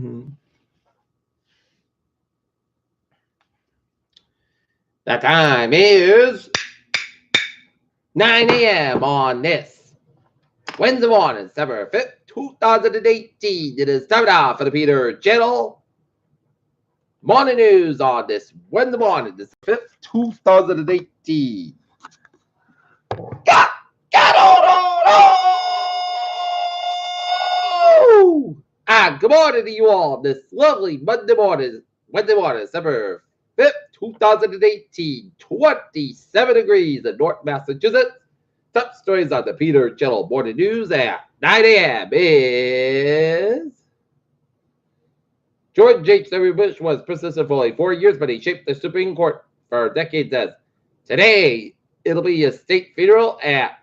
The time is 9 a.m. on this Wednesday morning, December 5th, 2018. It is time now for the Peter Channel Morning News on this Wednesday morning, December 5th, 2018. Good morning to you all this lovely Wednesday morning, December 5th, 2018, 27 degrees in North Massachusetts. Top stories on the Peter Channel Morning News at 9 a.m. is George H.W. Bush was president for only 4 years, but he shaped the Supreme Court for decades. As today, it'll be a state funeral at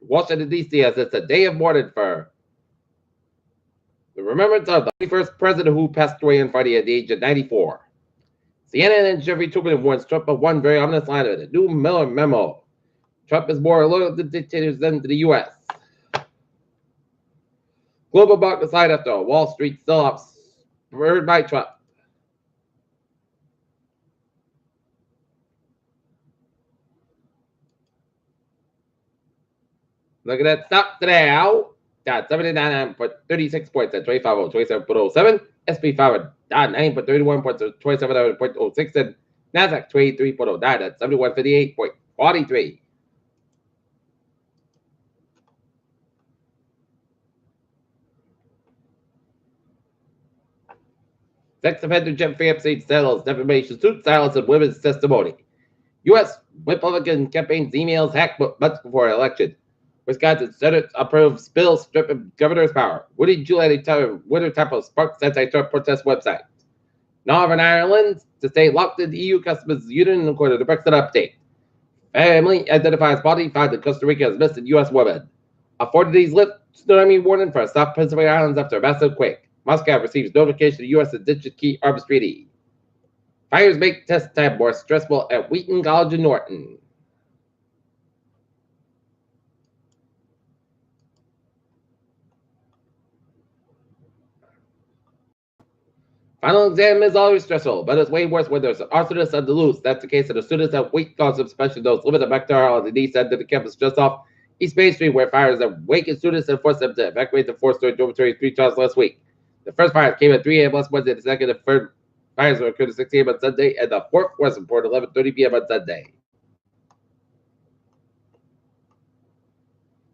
Washington, D.C., as it's a day of mourning for the remembrance of the 21st president who passed away on Friday at the age of 94. CNN and Jeffrey Tubman warns Trump of one very ominous line of the new Miller memo. Trump is more loyal to dictators than to the U.S. Global market slide after Wall Street sell-offs spurred by Trump. Look at that stock today out. Got 79.36 points at 25.27.07. SP 500 down 9.31 points at 27.06. And NASDAQ 23.09 at 7158.43. Sex offender Jeffrey Epstein settles defamation suit, silence and women's testimony. U.S. Republican campaign's emails hacked months before election. Wisconsin Senate approves bill stripping governor's power. Woody Giuliani winter typo sparks anti-Trump protest website. Northern Ireland to stay locked in the EU customs union according to the Brexit update. Family identifies body found in Costa Rica as missing U.S. woman. A 40 days lift tsunami warning for South Pacific Islands after a massive quake. Moscow receives notification the U.S. indigenous key arms treaty. Fires make test time more stressful at Wheaton College in Norton. Final exam is always stressful, but it's way worse when there's arsonists on the loose. That's the case of the students at Wheaton College, especially those living in Bacteria on the east end of the campus just off East Main Street, where fires have awakened students and forced them to evacuate the four-story dormitory 3 times last week. The first fires came at 3 a.m. last Wednesday, the second and third fires were occurred at 6 a.m. on Sunday, and the fourth was reported 11:30 p.m. on Sunday.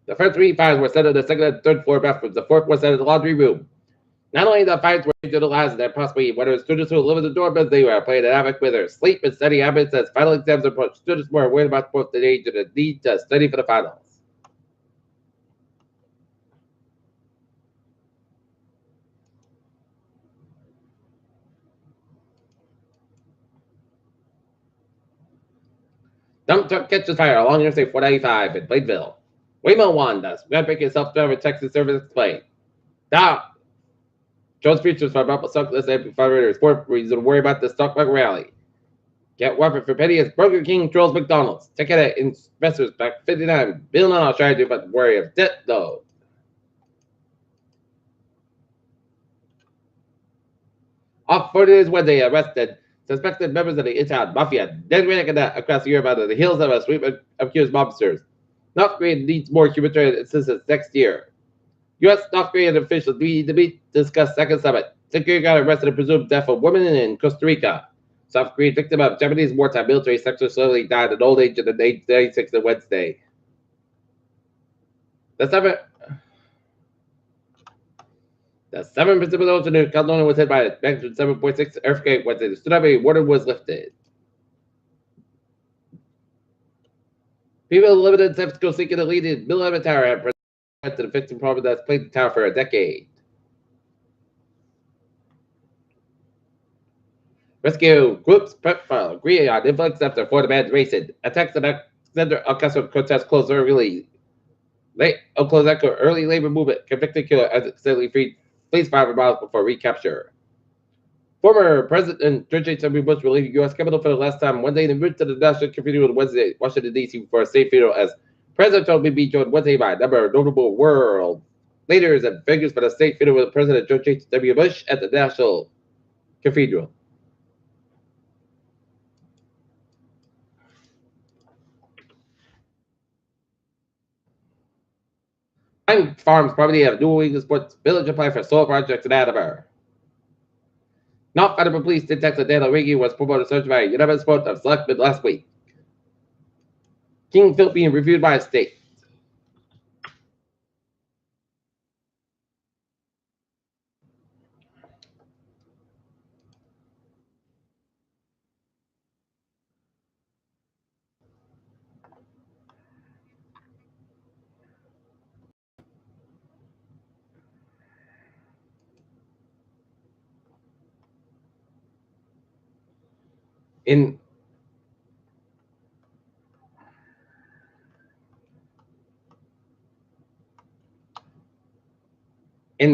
The first 3 fires were set in the second and third floor bathrooms. The fourth was set in the laundry room. Not only the fires were into the lives of their possibly whether students who live in the dorms, they were playing havoc with their sleep and study habits as final exams approached. Students were worried about both the age and the need to study for the finals. Dump truck catches fire along Interstate 495 in Plainville. Waymo won the groundbreaking self-driving taxi service explained. Jones features for Apple Stockless amplifiers for reason to worry about the stock market rally. Get weapon for penny as Burger King trolls McDonald's. Ticket at investors back 59 billion on strategy, but worry of debt though. Off 40 days Wednesday, arrested suspected members of the Italian mafia then ran across Europe out of the hills of a sweep of accused mobsters. North Korea needs more humanitarian assistance next year. U.S. North Korean officials need to discuss second summit. Security got arrested and presumed death of women in Costa Rica. South Korean victim of Japanese wartime military sector slowly died at old age at the age 36 on Wednesday. The 7 Pacific Ocean in California was hit by a magnitude 7.6 earthquake Wednesday. The tsunami warning was lifted. People living in San Francisco seeking a lead in Mill Tower have to the victim problem that's plagued the tower for a decade. Rescue groups agree on influx after 4 demands racing. Attacks on Alexander Ocasio protest closed early. Early labor movement. Convicted killer accidentally freed flees 500 miles before recapture. Former President George H.W. Bush will leave the U.S. Capitol for the last time Wednesday and moved to the National Cathedral on Wednesday, Washington, D.C. for a state funeral as President Trump will be joined Wednesday by a number of notable world leaders and figures for the state funeral with President George H.W. Bush at the National Cathedral. Pine Farms property have dual Wiggins Sports Village apply for solar projects in Attleboro. Not federal police detective Daniel Riggi was promoted search by unanimous vote of selectmen last week. King Phil being reviewed by a state. In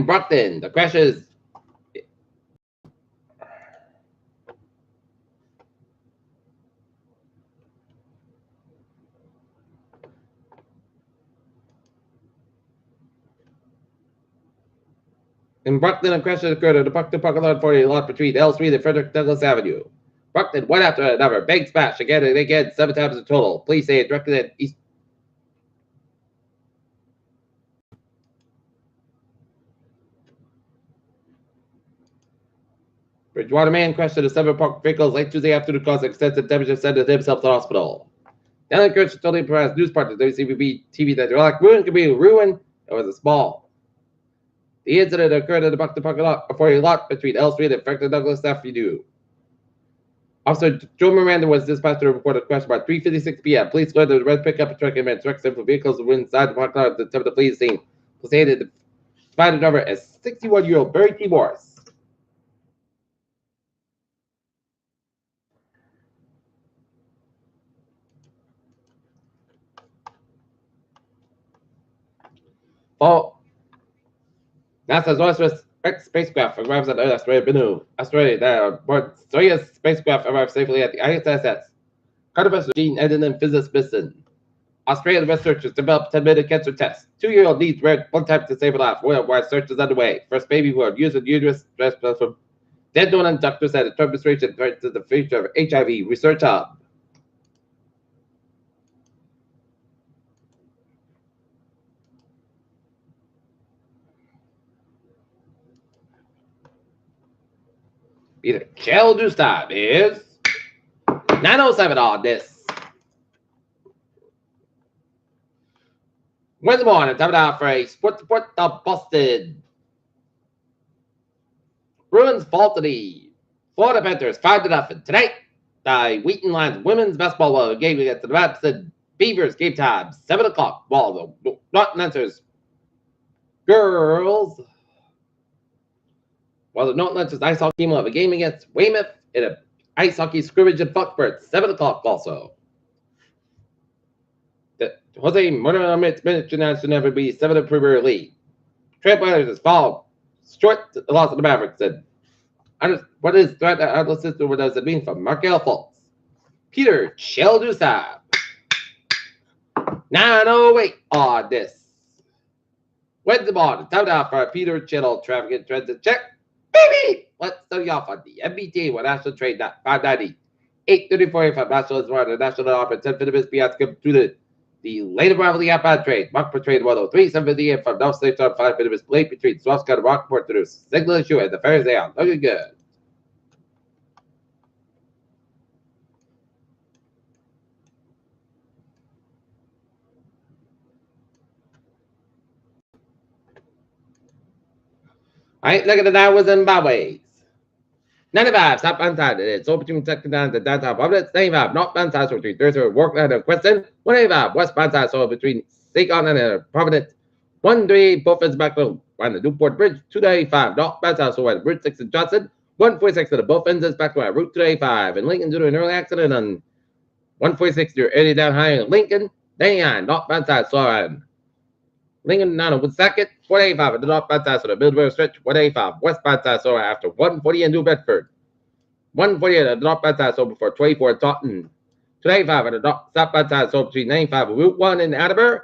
Brockton, the crashes In Brockton, a crash occurred at the Brockton parking lot 40 lot between L Street and Frederick Douglass Avenue. Brockton, one after another, bang smash again and again, 7 times in total. Police say it directed at East. Bridgewater man crashed into several parked vehicles late Tuesday afternoon, causing extensive damage and sent himself to the hospital. Now the crash totally provides news partners WCVB TV that like ruin could be ruined. It was a small. The incident occurred at the Brockton parking lot 40 lot between L Street and Frederick Douglass Avenue. Officer Joe Miranda was dispatched to report a crash about 3:56 p.m. Police learned that the red pickup truck and truck several vehicles were inside the parking lot at the time of the police scene. Police stated the spider driver as 61-year-old Barry T. Morris. Oh, NASA's Northwest X spacecraft arrives on Earth, Australia, Australia. Soyuz spacecraft arrived safely at the ISS. Cardiovascular gene editing physicist missing. Australian researchers developed 10-minute cancer test. 2-year-old needs rare one time to save a life. Worldwide search is underway. First baby born using uterus stress from dead donor doctors at a demonstration to the future of HIV research hub. Peter Shell news time is 9:07 on this Wednesday morning. Time now for a sports report of Boston. Bruins fall to the Florida Panthers 5-0 tonight. The Wheaton Lions women's basketball game against the Madison Beavers. Game time 7 o'clock. While the Norton Lancers girls. While the Norton Lancers ice hockey team will have a game against Weymouth in an ice hockey scrimmage in Buckford 7 o'clock also. The Jose Martinez International never be 7 in Premier League. Trailblazers is followed short the loss of the Mavericks. And what is threat analysis or what does it mean from Markel Fultz? Peter Cheldusab. 9:08 on this Wednesday morning. Time now for Peter Chittle traffic and transit check. Baby! Let's start you off on the MBT with National Trade 590. 8:34 from National is the National Opera 10 minutes beyond skip to the late arrival of the outbound trade. Mark per trade 103, 7:58 from North State on 5 minutes late between Swampscott and Rockport to the signal issue and the fares down. Looking good. All right, look at the downwards and byways. 95, southbound side. It's over between second down to downtown Providence. 95, northbound side, so between Thursday and Workland and Queston. 185, westbound side, so between Seacon and Providence. 138, both ends back to on the Newport Bridge. 295, northbound side, so at Route 6 in Johnson. 146 to the both ends back to Route 285. And Lincoln due to an early accident on 146 near early down high in Lincoln. 99, northbound side, so on Lincoln down on Woonsocket. 185 at the northbound side, so the Millsboro stretch. 185 westbound side, so after 140 in New Bedford. 148 at the northbound side, so before 24 in Taunton. 285 at the southbound side, so between 95 and Route 1 in Attleboro.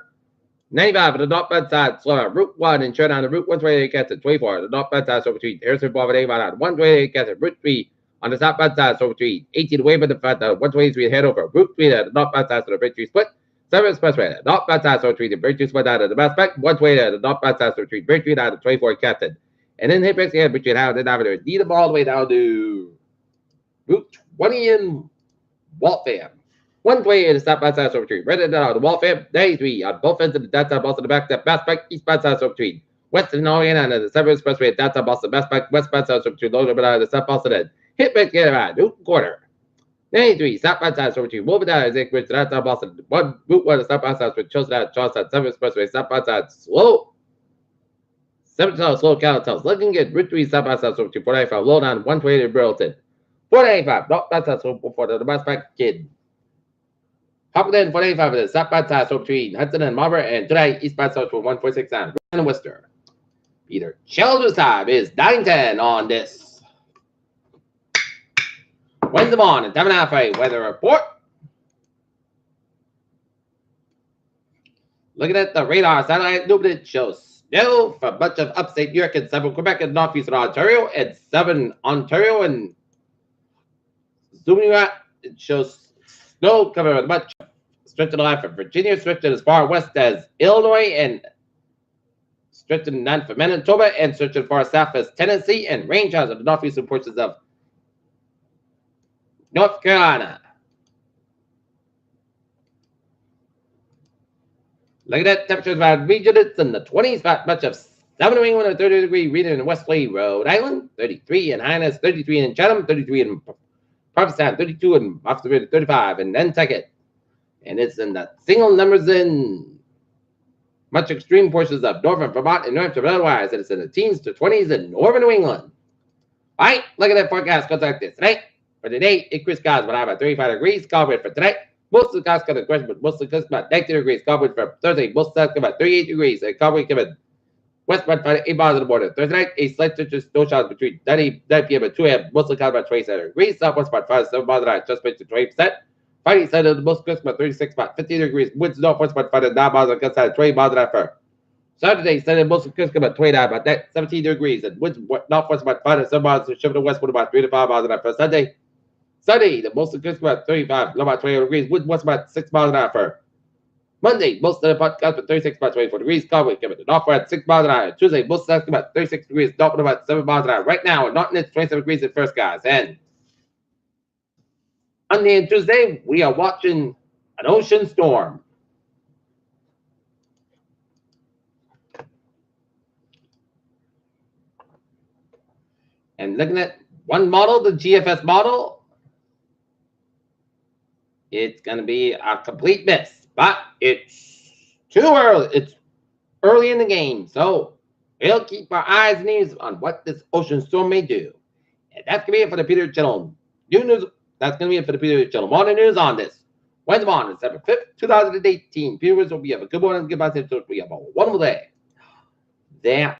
95 for the north bad side, slow out. Route 1 and turn on the Route 128 gets it. 24 the north bad side, so between Harrison Boulevard 128 gets it. Route 3 on the south bad side, so between 18 away from the front, 123 head over. Route 3 the north bad side, so the Bridge 3 split. 7 expressway, north bad side, so between the Bridge 2 split out of the best back. 128 the north bad side, so between Bridge 3 out of 24 captain. And then hit breaks again between Howard Avenue. Lead them all the way down to Route 20 in Waltham. 128 is stop by side over between. Right down the Waltham, 93 on both ends of the that side, Boston, the back, that best back, east by side over between. Western Orient and the 7 expressway, that side, Boston, best back, west by side over between. Lower out of the south Boston end. Hit breaks again around Newton Quarter. 93 stop by side over between. Wolverine down is Bridge, that side, Boston. Route 1 stop by side with Chelsea down, Charlestown, 7 expressway, stop by side, slow. 7 slow counter looking good. Route 3 stop by side over between. 495 low down, 128 Burlington. 485 not bad side so for the best back kid. Hop then 485 is stop by side so between Hudson and Marlborough and today east by side for 146 and Worcester. Peter Childers time is 910 on this Wednesday morning, 7:30 weather report. Looking at the radar satellite, it shows snow for a bunch of upstate New York and 7 Quebec and northeastern Ontario and 7 Ontario and zooming out, it shows snow covering with much stretch of the line from Virginia, stretching as far west as Illinois, and stretching down from Manitoba, and stretching as far south as Tennessee, and rain showers of the northeastern portions of North Carolina. Look at that temperature by region. It's in the 20s, about much of 7 New England and 30-degree region in Wesley, Rhode Island, 33 in Hyannis, 33 in Chatham, 33 in Provincetown, 32 in Oxford, 35 in Nantucket. And it's in the single numbers in much extreme portions of northern Vermont and North Dakota otherwise. And it's in the teens to 20s in northern New England. All right, look at that forecast. Goes like this. Tonight, for today, increased skies will have about 35 degrees. Cloud wind for tonight. Most of the skies got a question, but mostly close about 90 degrees. Cloud wind for Thursday. Most of the skies about 38 degrees. And cloud wind coming westbound by 8 miles in the morning. Thursday night, a slight touch of snow showers between 9 p.m. and 2 a.m. Mostly clouds about 27 degrees. Southwest about 5 to 7 miles an hour, just to 20%. Friday, Sunday, the most close about 36, about 15 degrees. Winds northwest about 5 to 9 miles on the side, 20 miles an hour. Saturday, Sunday, most close about 29, about 17 degrees. And winds northwest about 5 to 7 miles, and shifting westward about 3 to 5 miles an hour. Sunday, the most close about 35, low about 20 degrees. Winds west about 6 miles an hour. Monday, most of the podcast about 36, about 24 degrees. Cloud coming to northward at 6 miles an hour. Tuesday, most of the about 36 degrees. Northward about 7 miles an hour. Right now, Norton it's 27 degrees at first, guys. And Monday and Tuesday, we are watching an ocean storm. And looking at one model, the GFS model, it's going to be a complete miss. But it's too early. It's early in the game. So we'll keep our eyes and ears on what this ocean storm may do. And that's going to be it for the Peter Channel news. That's going to be it for the Peter Channel morning news on this Wednesday morning, December 5th, 2018. Peter will be have a good morning. Goodbye. We have a wonderful day. There.